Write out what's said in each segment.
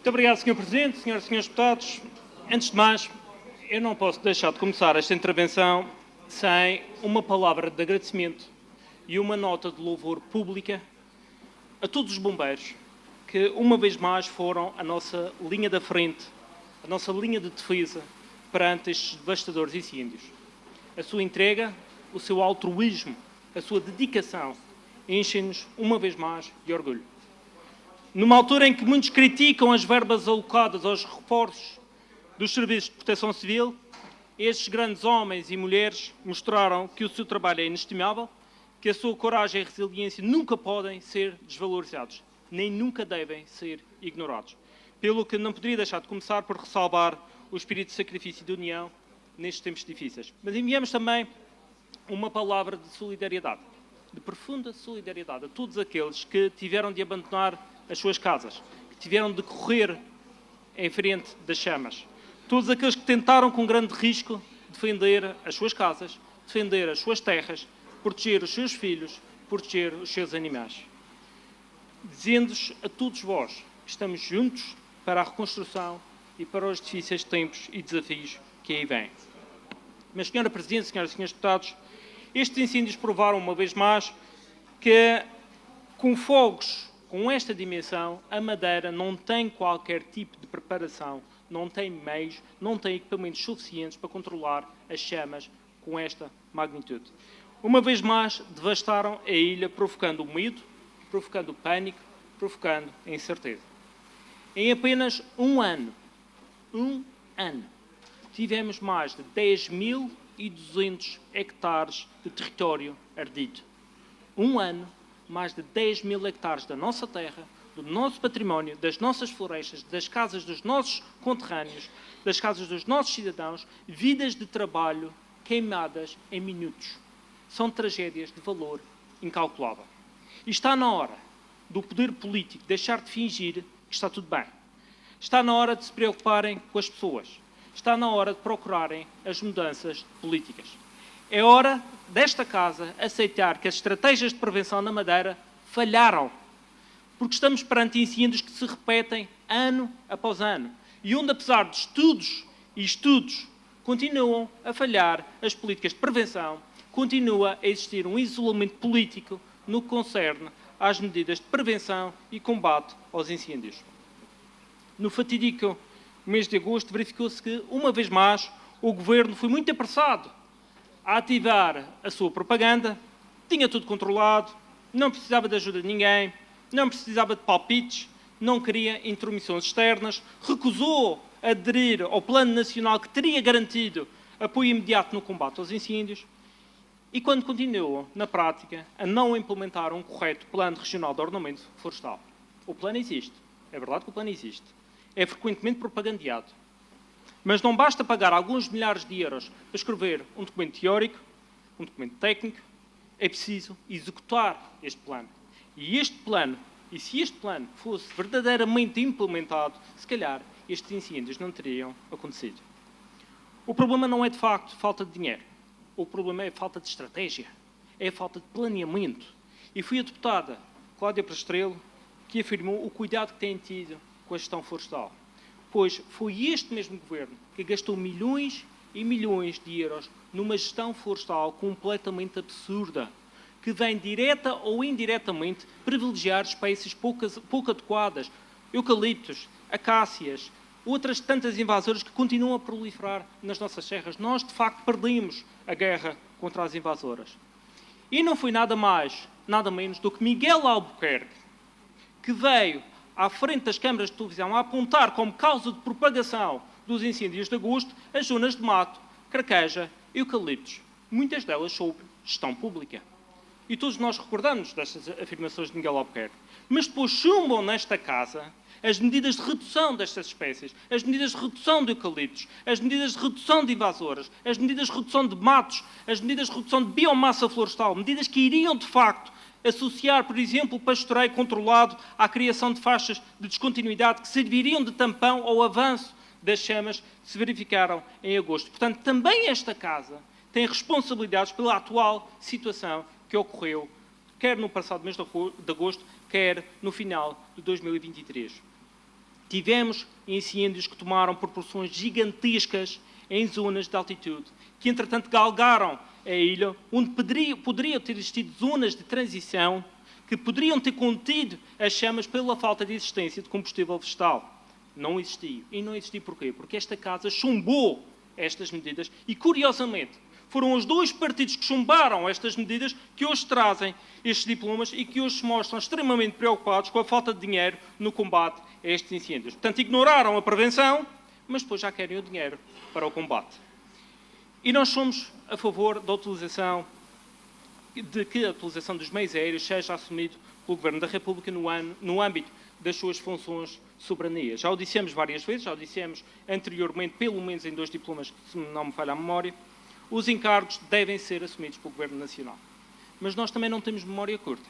Muito obrigado, Sr. Presidente, Senhoras e Senhores Deputados. Antes de mais, eu não posso deixar de começar esta intervenção sem uma palavra de agradecimento e uma nota de louvor pública a todos os bombeiros que, uma vez mais, foram a nossa linha da frente, a nossa linha de defesa perante estes devastadores incêndios. A sua entrega, o seu altruísmo, a sua dedicação enchem-nos, uma vez mais, de orgulho. Numa altura em que muitos criticam as verbas alocadas aos reforços dos serviços de proteção civil, estes grandes homens e mulheres mostraram que o seu trabalho é inestimável, que a sua coragem e resiliência nunca podem ser desvalorizados, nem nunca devem ser ignorados. Pelo que não poderia deixar de começar por ressalvar o espírito de sacrifício e de união nestes tempos difíceis. Mas enviamos também uma palavra de solidariedade, de profunda solidariedade a todos aqueles que tiveram de abandonar as suas casas, que tiveram de correr em frente das chamas. Todos aqueles que tentaram com grande risco defender as suas casas, defender as suas terras, proteger os seus filhos, proteger os seus animais. Dizendo-vos a todos vós que estamos juntos para a reconstrução e para os difíceis tempos e desafios que aí vêm. Mas, Sra. Presidente, Senhoras e Senhores Deputados, estes incêndios provaram uma vez mais que, com fogos com esta dimensão, a Madeira não tem qualquer tipo de preparação, não tem meios, não tem equipamentos suficientes para controlar as chamas com esta magnitude. Uma vez mais, devastaram a ilha, provocando o medo, provocando o pânico, provocando a incerteza. Em apenas um ano, tivemos mais de 10.200 hectares de território ardido. Um ano, mais de 10.000 hectares da nossa terra, do nosso património, das nossas florestas, das casas dos nossos conterrâneos, das casas dos nossos cidadãos, vidas de trabalho queimadas em minutos. São tragédias de valor incalculável. E está na hora do poder político deixar de fingir que está tudo bem. Está na hora de se preocuparem com as pessoas. Está na hora de procurarem as mudanças políticas. É hora desta Casa aceitar que as estratégias de prevenção na Madeira falharam, porque estamos perante incêndios que se repetem ano após ano e onde, apesar de estudos, continuam a falhar as políticas de prevenção, continua a existir um isolamento político no que concerne às medidas de prevenção e combate aos incêndios. No fatídico mês de agosto, verificou-se que, uma vez mais, o Governo foi muito apressado a ativar a sua propaganda, tinha tudo controlado, não precisava de ajuda de ninguém, não precisava de palpites, não queria intromissões externas, recusou aderir ao Plano Nacional que teria garantido apoio imediato no combate aos incêndios e quando continuou, na prática, a não implementar um correto Plano Regional de Ordenamento Florestal. O plano existe, é verdade que o plano existe, é frequentemente propagandeado. Mas não basta pagar alguns milhares de euros para escrever um documento teórico, um documento técnico, é preciso executar este plano. E se este plano fosse verdadeiramente implementado, se calhar estes incêndios não teriam acontecido. O problema não é, de facto, falta de dinheiro. O problema é a falta de estratégia, é a falta de planeamento. E foi a deputada Cláudia Prestrelo que afirmou o cuidado que tem tido com a gestão florestal. Pois foi este mesmo Governo que gastou milhões e milhões de euros numa gestão florestal completamente absurda, que vem direta ou indiretamente privilegiar espécies pouco adequadas, eucaliptos, acácias, outras tantas invasoras que continuam a proliferar nas nossas serras. Nós, de facto, perdemos a guerra contra as invasoras. E não foi nada mais, nada menos do que Miguel Albuquerque, que veio à frente das câmaras de televisão a apontar como causa de propagação dos incêndios de agosto as zonas de mato, carqueja e eucaliptos, muitas delas sob gestão pública. E todos nós recordamos destas afirmações de Miguel Albuquerque. Mas depois chumbam nesta Casa as medidas de redução destas espécies, as medidas de redução de eucaliptos, as medidas de redução de invasoras, as medidas de redução de matos, as medidas de redução de biomassa florestal, medidas que iriam, de facto, associar, por exemplo, o pastoreio controlado à criação de faixas de descontinuidade que serviriam de tampão ao avanço das chamas que se verificaram em agosto. Portanto, também esta Casa tem responsabilidades pela atual situação que ocorreu, quer no passado mês de agosto, quer no final de 2023. Tivemos incêndios que tomaram proporções gigantescas em zonas de altitude, que entretanto galgaram a ilha, onde poderiam ter existido zonas de transição que poderiam ter contido as chamas pela falta de existência de combustível vegetal. Não existiu. E não existiu porquê? Porque esta casa chumbou estas medidas e, curiosamente, foram os dois partidos que chumbaram estas medidas que hoje trazem estes diplomas e que hoje se mostram extremamente preocupados com a falta de dinheiro no combate a estes incêndios. Portanto, ignoraram a prevenção, mas depois já querem o dinheiro para o combate. E nós somos a favor da utilização, de que a utilização dos meios aéreos seja assumida pelo Governo da República no âmbito das suas funções de soberania. Já o dissemos várias vezes, já o dissemos anteriormente, pelo menos em 2 diplomas, se não me falha a memória, os encargos devem ser assumidos pelo Governo Nacional. Mas nós também não temos memória curta.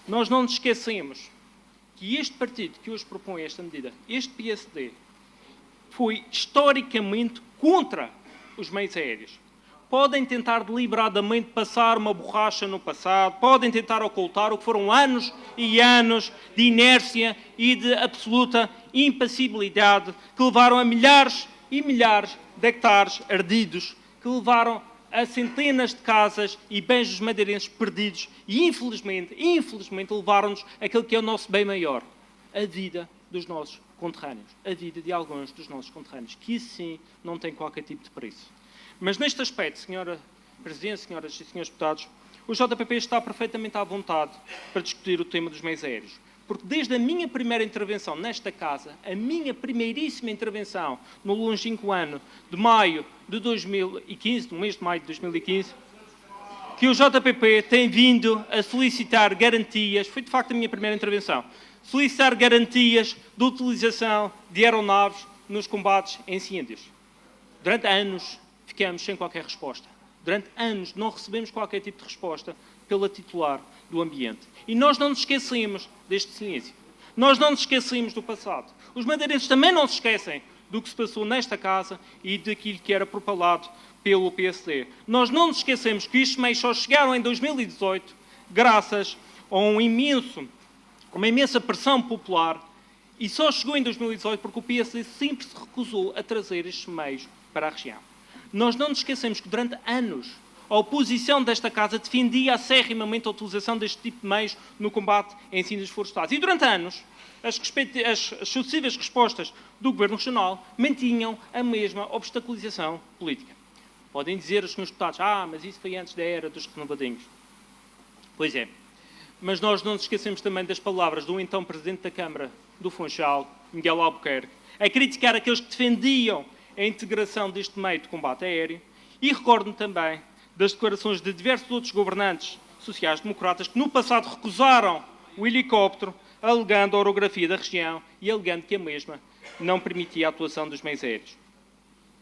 Nós não nos esquecemos que este partido que hoje propõe esta medida, este PSD, foi historicamente contra os meios aéreos. Podem tentar deliberadamente passar uma borracha no passado, podem tentar ocultar o que foram anos e anos de inércia e de absoluta impassibilidade que levaram a milhares e milhares de hectares ardidos, que levaram a centenas de casas e bens dos madeirenses perdidos e, infelizmente, levaram-nos aquilo que é o nosso bem maior, a vida dos nossos conterrâneos, a vida de alguns dos nossos conterrâneos, que isso sim não tem qualquer tipo de preço. Mas neste aspecto, Sra. Presidente, senhoras e senhores deputados, o JPP está perfeitamente à vontade para discutir o tema dos meios aéreos. Porque desde a minha primeira intervenção nesta casa, a minha primeiríssima intervenção no longínquo ano de maio de 2015, no mês de maio de 2015, que o JPP tem vindo a solicitar garantias, foi de facto a minha primeira intervenção, solicitar garantias de utilização de aeronaves nos combates a incêndios. Durante anos ficamos sem qualquer resposta. Durante anos não recebemos qualquer tipo de resposta pela titular do ambiente. E nós não nos esquecemos deste silêncio. Nós não nos esquecemos do passado. Os madeirenses também não se esquecem do que se passou nesta casa e daquilo que era propalado pelo PSD. Nós não nos esquecemos que estes meios só chegaram em 2018 graças a uma imensa pressão popular e só chegou em 2018 porque o PSD sempre se recusou a trazer estes meios para a região. Nós não nos esquecemos que durante anos a oposição desta casa defendia acerrimamente a utilização deste tipo de meios no combate a incêndios florestais. E durante anos as sucessivas respostas do Governo Regional mantinham a mesma obstaculização política. Podem dizer os senhores deputados, mas isso foi antes da era dos renovadinhos. Pois é. Mas nós não nos esquecemos também das palavras do então Presidente da Câmara do Funchal, Miguel Albuquerque, a criticar aqueles que defendiam a integração deste meio de combate aéreo e recordo-me também das declarações de diversos outros governantes sociais-democratas que no passado recusaram o helicóptero, alegando a orografia da região e alegando que a mesma não permitia a atuação dos meios aéreos.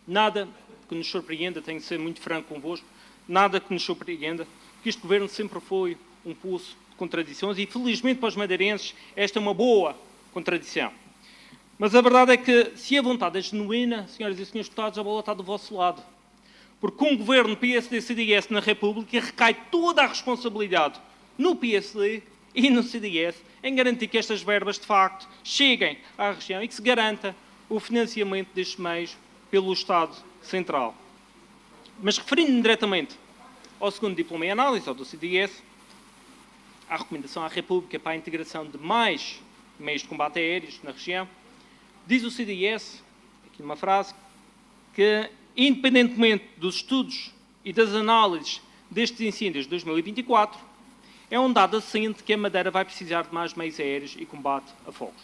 Nada que nos surpreenda, tenho de ser muito franco convosco, nada que nos surpreenda, porque este governo sempre foi um poço de contradições e, felizmente para os madeirenses, esta é uma boa contradição. Mas a verdade é que, se a vontade é genuína, senhoras e senhores deputados, a bola está do vosso lado. Porque com o governo PSD-CDS na República recai toda a responsabilidade no PSD e no CDS em garantir que estas verbas, de facto, cheguem à região e que se garanta o financiamento destes meios pelo Estado Central. Mas referindo-me diretamente ao segundo diploma em análise, ao do CDS, à recomendação à República para a integração de mais meios de combate aéreos na região, diz o CDS, aqui numa frase, que, independentemente dos estudos e das análises destes incêndios de 2024, é um dado assente que a Madeira vai precisar de mais meios aéreos e combate a fogos.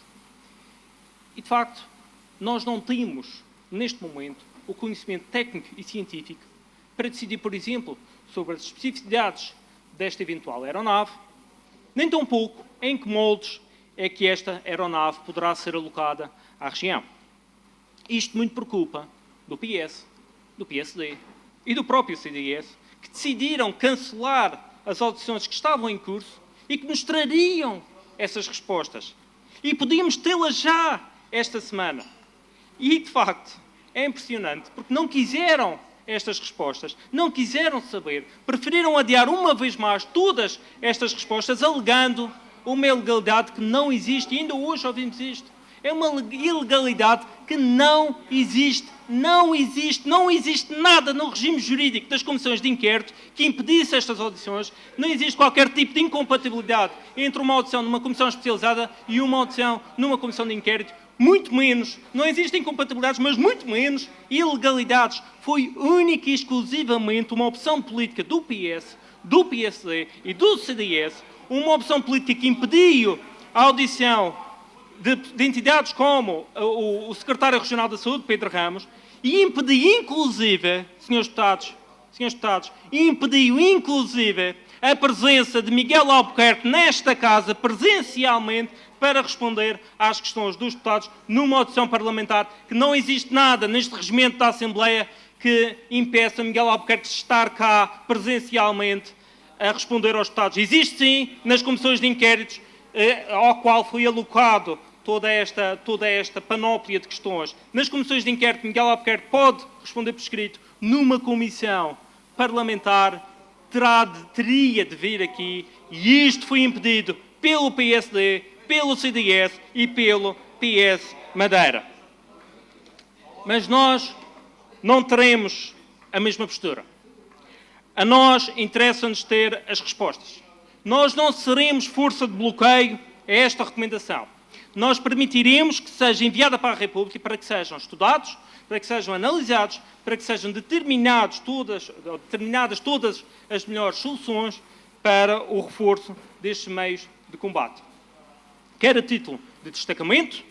E, de facto, nós não temos, neste momento, o conhecimento técnico e científico para decidir, por exemplo, sobre as especificidades desta eventual aeronave, nem tampouco em que moldes é que esta aeronave poderá ser alocada à região. Isto muito por culpa do PS, do PSD e do próprio CDS, que decidiram cancelar as audições que estavam em curso e que nos trariam essas respostas. E podíamos tê-las já esta semana. E, de facto, é impressionante, porque não quiseram estas respostas, não quiseram saber, preferiram adiar uma vez mais todas estas respostas, alegando uma ilegalidade que não existe, e ainda hoje ouvimos isto. É uma ilegalidade que não existe. Não existe nada no regime jurídico das comissões de inquérito que impedisse estas audições. Não existe qualquer tipo de incompatibilidade entre uma audição numa comissão especializada e uma audição numa comissão de inquérito. Muito menos, não existem incompatibilidades, mas muito menos ilegalidades. Foi única e exclusivamente uma opção política do PS, do PSD e do CDS, uma opção política que impediu a audição de entidades como o secretário regional da Saúde, Pedro Ramos, e impediu inclusive, senhores deputados, impediu inclusive a presença de Miguel Albuquerque nesta casa, presencialmente, para responder às questões dos deputados numa audição parlamentar, que não existe nada neste regimento da Assembleia que impeça Miguel Albuquerque de estar cá presencialmente a responder aos deputados. Existe sim nas comissões de inquéritos ao qual foi alocado toda esta panóplia de questões. Nas comissões de inquérito, Miguel Albuquerque pode responder por escrito. Numa comissão parlamentar, teria de vir aqui, e isto foi impedido pelo PSD, pelo CDS e pelo PS Madeira. Mas nós não teremos a mesma postura. A nós interessa-nos ter as respostas. Nós não seremos força de bloqueio a esta recomendação. Nós permitiremos que seja enviada para a República para que sejam estudados, para que sejam analisados, para que sejam determinadas todas as melhores soluções para o reforço destes meios de combate. Quer a título de destacamento,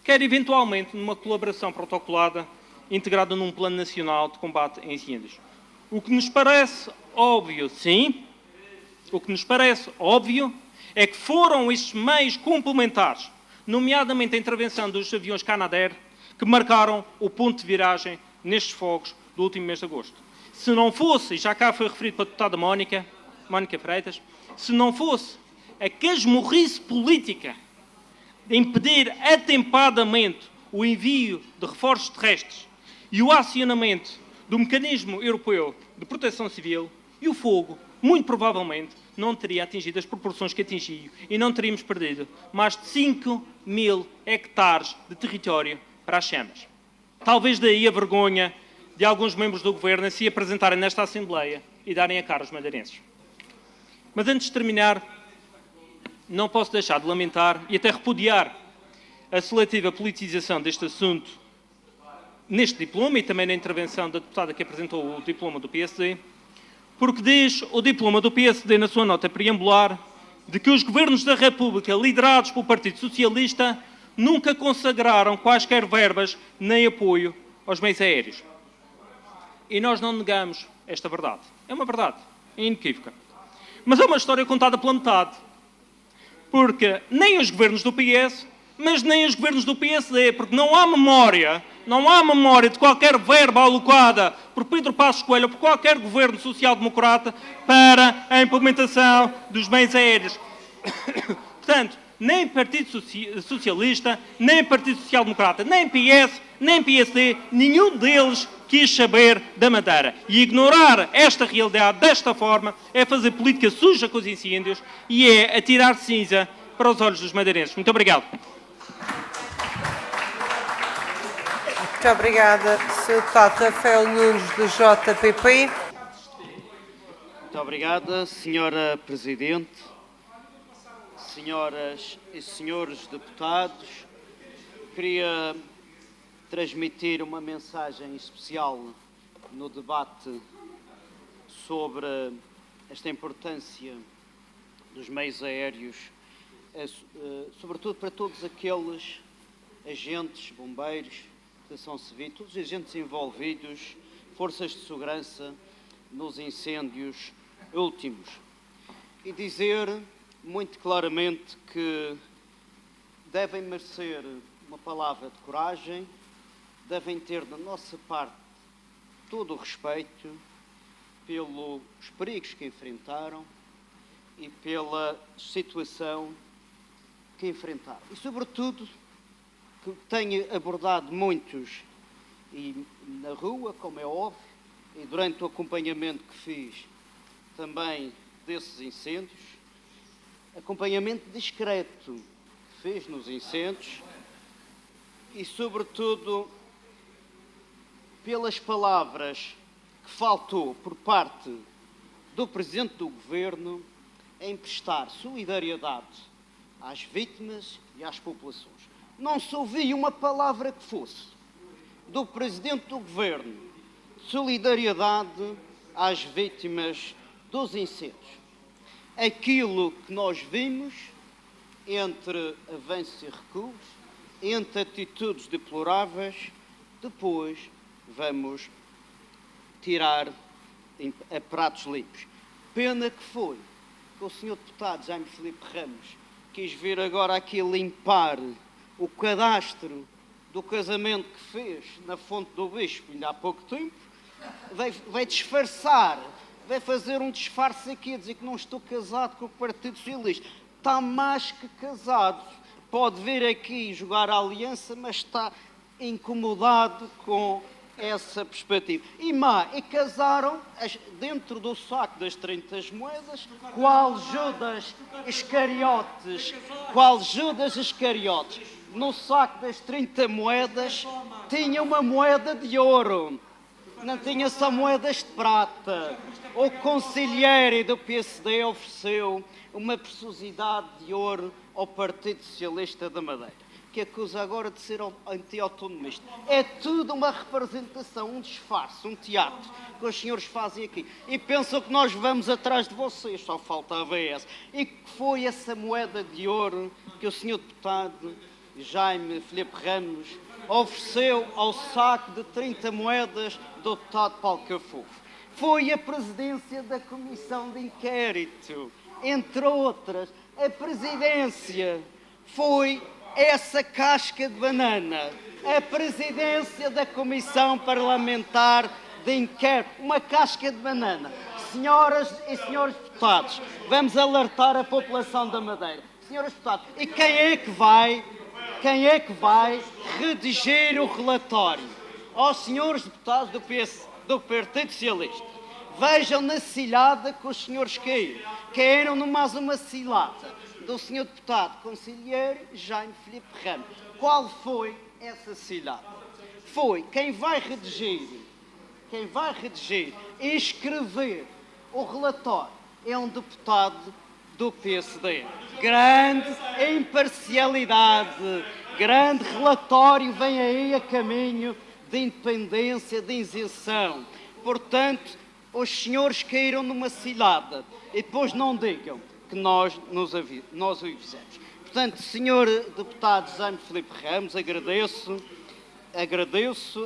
quer eventualmente numa colaboração protocolada integrada num plano nacional de combate a incêndios. O que nos parece óbvio, sim, é que foram estes meios complementares, nomeadamente a intervenção dos aviões Canadair, que marcaram o ponto de viragem nestes fogos do último mês de agosto. Se não fosse, e já cá foi referido pela deputada Mónica Freitas, se não fosse a casmurrice política de impedir atempadamente o envio de reforços terrestres e o acionamento do mecanismo europeu de proteção civil, e o fogo, muito provavelmente, não teria atingido as proporções que atingiu e não teríamos perdido mais de 5.000 hectares de território para as chamas. Talvez daí a vergonha de alguns membros do Governo se apresentarem nesta Assembleia e darem a cara aos madeirenses. Mas antes de terminar, não posso deixar de lamentar e até repudiar a seletiva politização deste assunto neste diploma e também na intervenção da deputada que apresentou o diploma do PSD, porque diz o diploma do PSD na sua nota preambular de que os governos da República, liderados pelo Partido Socialista, nunca consagraram quaisquer verbas nem apoio aos meios aéreos. E nós não negamos esta verdade. É uma verdade, é inequívoca. Mas é uma história contada pela metade. Porque nem os governos do PS, mas nem os governos do PSD, porque não há memória de qualquer verba alocada por Pedro Passos Coelho ou por qualquer governo social-democrata para a implementação dos meios aéreos. Portanto, nem Partido Socialista, nem Partido Social-Democrata, nem PS, nem PSD, nenhum deles quis saber da Madeira. E ignorar esta realidade desta forma é fazer política suja com os incêndios e é atirar cinza para os olhos dos madeirenses. Muito obrigado. Muito obrigada, Sr. Deputado Rafael Nunes, do JPP. Muito obrigada, Sra. Presidente, senhoras e senhores deputados. Queria transmitir uma mensagem especial no debate sobre esta importância dos meios aéreos, sobretudo para todos aqueles agentes, bombeiros, proteção civil, todos os agentes envolvidos, forças de segurança nos incêndios últimos. E dizer muito claramente que devem merecer uma palavra de coragem, devem ter da nossa parte todo o respeito pelos perigos que enfrentaram e pela situação que enfrentaram. E, sobretudo, que tenho abordado muitos e na rua, como é óbvio, e durante o acompanhamento que fiz também desses incêndios, acompanhamento discreto que fez nos incêndios, e, sobretudo, pelas palavras que faltou por parte do Presidente do Governo em prestar solidariedade às vítimas e às populações. Não se ouvia uma palavra que fosse do Presidente do Governo de solidariedade às vítimas dos incêndios. Aquilo que nós vimos entre avanços e recuos, entre atitudes deploráveis, depois vamos tirar a pratos limpos. Pena que foi que o Sr. Deputado Jaime Filipe Ramos quis vir agora aqui limpar o cadastro do casamento que fez na Fonte do Bispo ainda há pouco tempo, vai disfarçar, vai fazer um disfarce aqui a dizer que não estou casado com o Partido Socialista. Está mais que casado. Pode vir aqui jogar a aliança, mas está incomodado com essa perspectiva. E casaram dentro do saco das 30 moedas, qual Judas Iscariotes, no saco das 30 moedas, tinha uma moeda de ouro, não tinha só moedas de prata. O conselheiro do PSD ofereceu uma preciosidade de ouro ao Partido Socialista da Madeira, que acusa agora de ser anti-autonomista. É tudo uma representação, um disfarce, um teatro que os senhores fazem aqui. E pensam que nós vamos atrás de vocês, só faltava essa. E que foi essa moeda de ouro que o senhor deputado Jaime Filipe Ramos ofereceu ao saco de 30 moedas do deputado Paulo Cafofo. Foi a presidência da Comissão de Inquérito, entre outras. A presidência foi essa casca de banana, a presidência da Comissão Parlamentar de Inquérito, uma casca de banana. Senhoras e senhores deputados, vamos alertar a população da Madeira. Senhores deputados, e quem é que vai redigir o relatório? Aos senhores deputados do Partido Socialista. Vejam na cilada que os senhores caíram no mais uma cilada do senhor deputado conselheiro Jaime Filipe Ramos. Qual foi essa cilada? Foi quem vai redigir e escrever o relatório é um deputado do PSD. Grande imparcialidade, grande relatório vem aí a caminho de independência, de isenção. Portanto, os senhores caíram numa cilada e depois não digam que nós o fizemos. Portanto, senhor deputado Jaime Filipe Ramos, agradeço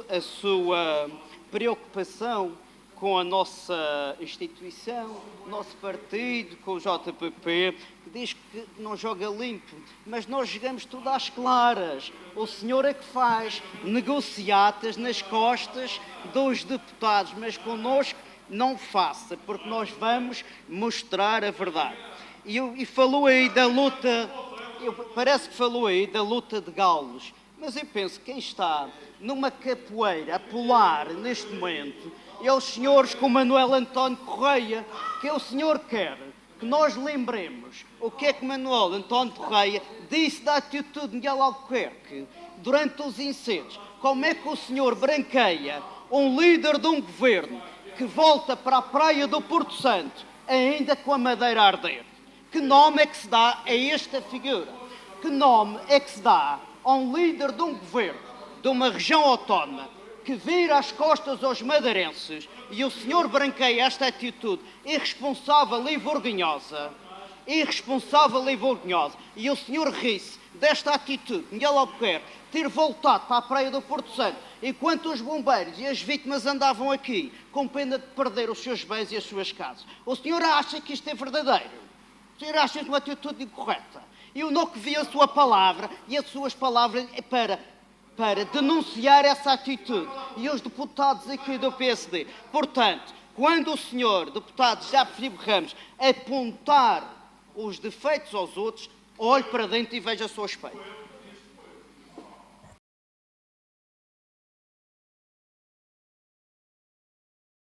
a sua preocupação com a nossa instituição, o nosso partido, com o JPP, que diz que não joga limpo, mas nós jogamos tudo às claras. O senhor é que faz negociatas nas costas dos deputados, mas connosco não faça, porque nós vamos mostrar a verdade. E falou aí da luta, parece que falou aí da luta de galos, mas eu penso que quem está numa capoeira a pular neste momento é os senhores com Manuel António Correia, que o senhor quer que nós lembremos o que é que Manuel António Correia disse da atitude de Miguel Albuquerque durante os incêndios. Como é que o senhor branqueia um líder de um governo que volta para a praia do Porto Santo ainda com a madeira a arder? Que nome é que se dá a esta figura? Que nome é que se dá a um líder de um governo, de uma região autónoma, que vira as costas aos madeirenses e o senhor branqueia esta atitude irresponsável e vergonhosa, e o senhor ri-se desta atitude, Miguel Albuquerque, ter voltado para a praia do Porto Santo, enquanto os bombeiros e as vítimas andavam aqui, com pena de perder os seus bens e as suas casas. O senhor acha que isto é verdadeiro? O senhor acha isto uma atitude incorreta? Eu não que vi a sua palavra e as suas palavras para denunciar essa atitude. E os deputados aqui do PSD. Portanto, quando o senhor deputado Jaime Filipe Ramos apontar os defeitos aos outros, olhe para dentro e veja o seu espelho.